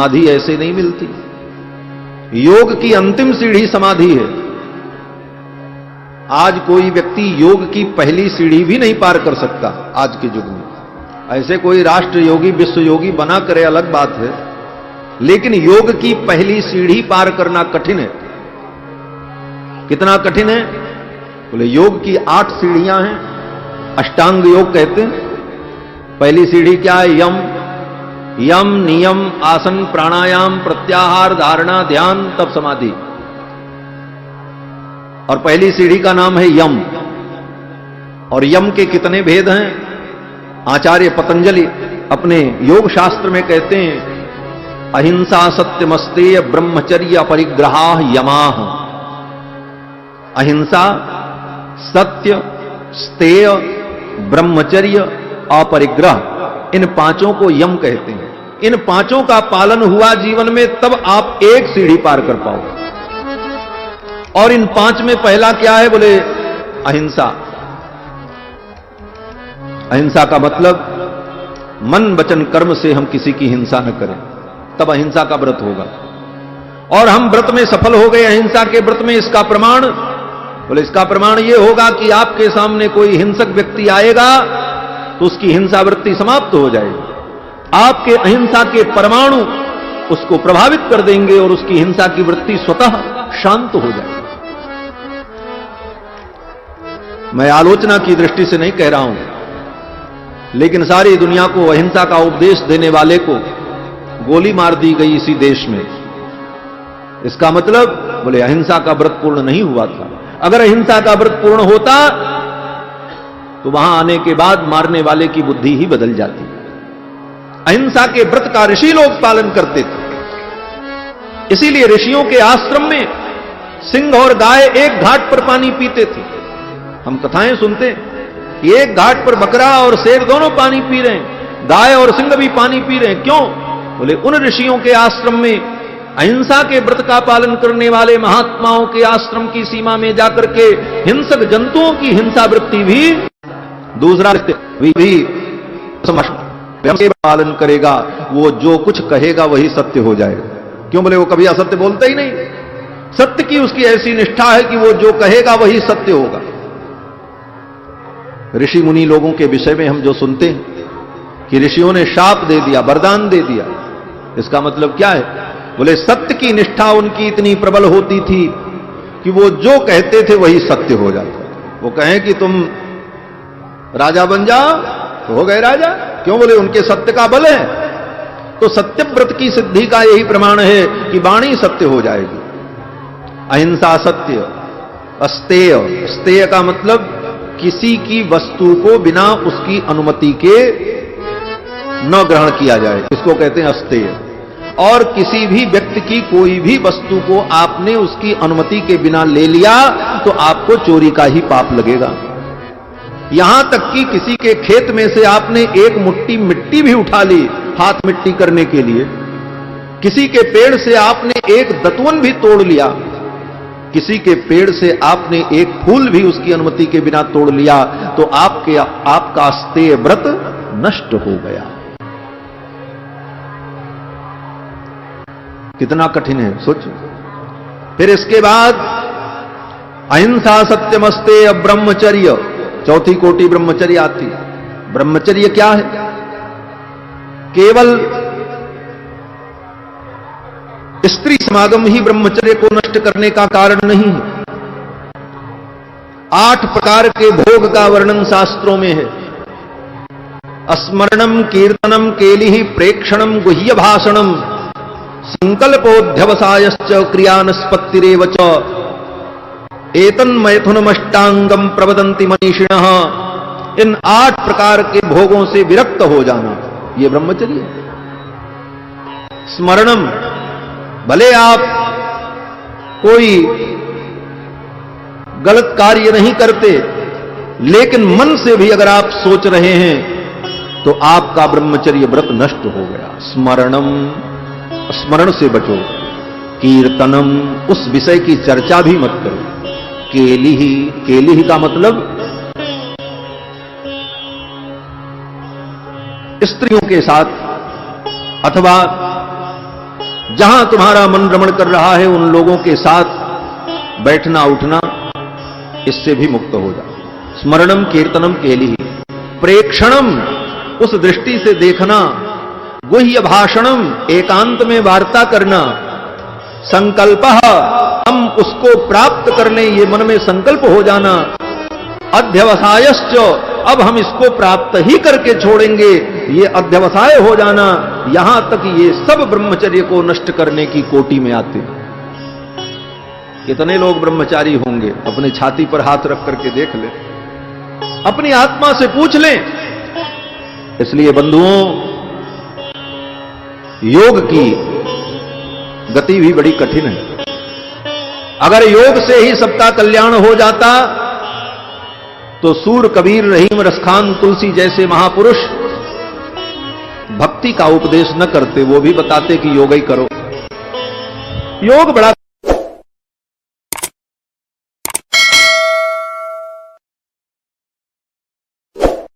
समाधि ऐसे नहीं मिलती। योग की अंतिम सीढ़ी समाधि है। आज कोई व्यक्ति योग की पहली सीढ़ी भी नहीं पार कर सकता आज के युग में। ऐसे कोई राष्ट्र योगी विश्व योगी बना करे अलग बात है, लेकिन योग की पहली सीढ़ी पार करना कठिन है। कितना कठिन है? बोले योग की 8 सीढ़ियां हैं, अष्टांग योग कहते हैं। पहली सीढ़ी क्या है? यम। यम नियम आसन प्राणायाम प्रत्याहार धारणा ध्यान तब समाधि। और पहली सीढ़ी का नाम है यम। और यम के कितने भेद हैं? आचार्य पतंजलि अपने योग शास्त्र में कहते हैं अहिंसा सत्यमस्तेय ब्रह्मचर्य अपरिग्रहा यमाह। अहिंसा, सत्य, स्तेय, ब्रह्मचर्य, अपरिग्रह, इन पांचों को यम कहते हैं। इन पांचों का पालन हुआ जीवन में तब आप एक सीढ़ी पार कर पाओगे। और इन 5 में पहला क्या है? बोले अहिंसा। अहिंसा का मतलब मन वचन कर्म से हम किसी की हिंसा न करें, तब अहिंसा का व्रत होगा। और हम व्रत में सफल हो गए अहिंसा के व्रत में। इसका प्रमाण? बोले इसका प्रमाण यह होगा कि आपके सामने कोई हिंसक व्यक्ति आएगा तो उसकी हिंसा वृत्ति समाप्त हो जाएगी। आपके अहिंसा के परमाणु उसको प्रभावित कर देंगे और उसकी हिंसा की वृत्ति स्वतः शांत हो जाएगी। मैं आलोचना की दृष्टि से नहीं कह रहा हूं, लेकिन सारी दुनिया को अहिंसा का उपदेश देने वाले को गोली मार दी गई इसी देश में। इसका मतलब बोले अहिंसा का व्रत पूर्ण नहीं हुआ था। अगर अहिंसा का व्रत पूर्ण होता तो वहां आने के बाद मारने वाले की बुद्धि ही बदल जाती। अहिंसा के व्रत का ऋषि लोग पालन करते थे। इसीलिए ऋषियों के आश्रम में सिंह और गाय एक घाट पर पानी पीते थे। हम कथाएं सुनते हैं कि एक घाट पर बकरा और शेर दोनों पानी पी रहे हैं, गाय और सिंह भी पानी पी रहे हैं। क्यों? बोले उन ऋषियों के आश्रम में अहिंसा के व्रत का पालन करने वाले महात्माओं के आश्रम की सीमा में जाकर के हिंसक जंतुओं की हिंसा वृत्ति भी दूसरा भी पालन करेगा। वो जो कुछ कहेगा वही सत्य हो जाएगा। क्यों? बोले वो कभी असत्य बोलता ही नहीं। सत्य की उसकी ऐसी निष्ठा है कि वो जो कहेगा वही सत्य होगा। ऋषि मुनि लोगों के विषय में हम जो सुनते हैं कि ऋषियों ने शाप दे दिया, वरदान दे दिया, इसका मतलब क्या है? बोले सत्य की निष्ठा उनकी इतनी प्रबल होती थी कि वो जो कहते थे वही सत्य हो जाता। वो कहें कि तुम राजा बन जाओ तो हो गए राजा। क्यों? बोले उनके सत्य का बल है। तो सत्यव्रत की सिद्धि का यही प्रमाण है कि वाणी सत्य हो जाएगी। अहिंसा सत्य, अस्तेय। स्तेय का मतलब किसी की वस्तु को बिना उसकी अनुमति के न ग्रहण किया जाए, इसको कहते हैं अस्तेय। और किसी भी व्यक्ति की कोई भी वस्तु को आपने उसकी अनुमति के बिना ले लिया तो आपको चोरी का ही पाप लगेगा। यहां तक कि किसी के खेत में से आपने एक मुट्ठी मिट्टी भी उठा ली हाथ मिट्टी करने के लिए, किसी के पेड़ से आपने एक दतवन भी तोड़ लिया, किसी के पेड़ से आपने एक फूल भी उसकी अनुमति के बिना तोड़ लिया, तो आपका अस्तेय व्रत नष्ट हो गया। कितना कठिन है सोचो। फिर इसके बाद अहिंसा सत्यमस्तेय ब्रह्मचर्य, चौथी कोटि ब्रह्मचर्य आती। ब्रह्मचर्य क्या है? केवल स्त्री समागम ही ब्रह्मचर्य को नष्ट करने का कारण नहीं है। 8 प्रकार के भोग का वर्णन शास्त्रों में है। स्मरणम कीर्तनम केलिहि प्रेक्षणम गुह्य भाषणम संकल्पोध्यवसायश्च क्रियानस्पत्तिरेव च एतन्मैथुनमष्टांगम प्रवदन्ति मनीषिणः। इन 8 प्रकार के भोगों से विरक्त हो जाना, यह ब्रह्मचर्य। स्मरणम, भले आप कोई गलत कार्य नहीं करते, लेकिन मन से भी अगर आप सोच रहे हैं तो आपका ब्रह्मचर्य व्रत नष्ट हो गया। स्मरणम, स्मरण से बचो। कीर्तनम, उस विषय की चर्चा भी मत करो। केलिहि, केलिहि का मतलब स्त्रियों के साथ अथवा जहां तुम्हारा मन रमण कर रहा है उन लोगों के साथ बैठना उठना, इससे भी मुक्त हो जाओ। स्मरणम कीर्तनम केली, प्रेक्षणम उस दृष्टि से देखना, गुह्य भाषणम एकांत में वार्ता करना, संकल्प हम उसको प्राप्त करने ये मन में संकल्प हो जाना, अध्यवसायश्च अब हम इसको प्राप्त ही करके छोड़ेंगे, ये अध्यवसाय हो जाना, यहां तक ये सब ब्रह्मचर्य को नष्ट करने की कोटि में आते हैं। कितने लोग ब्रह्मचारी होंगे? अपने छाती पर हाथ रख करके देख ले, अपनी आत्मा से पूछ लें। इसलिए बंधुओं, योग की गति भी बड़ी कठिन है। अगर योग से ही सबका कल्याण हो जाता तो सूर, कबीर, रहीम, रसखान, तुलसी जैसे महापुरुष भक्ति का उपदेश न करते, वो भी बताते कि योग ही करो। योग बड़ा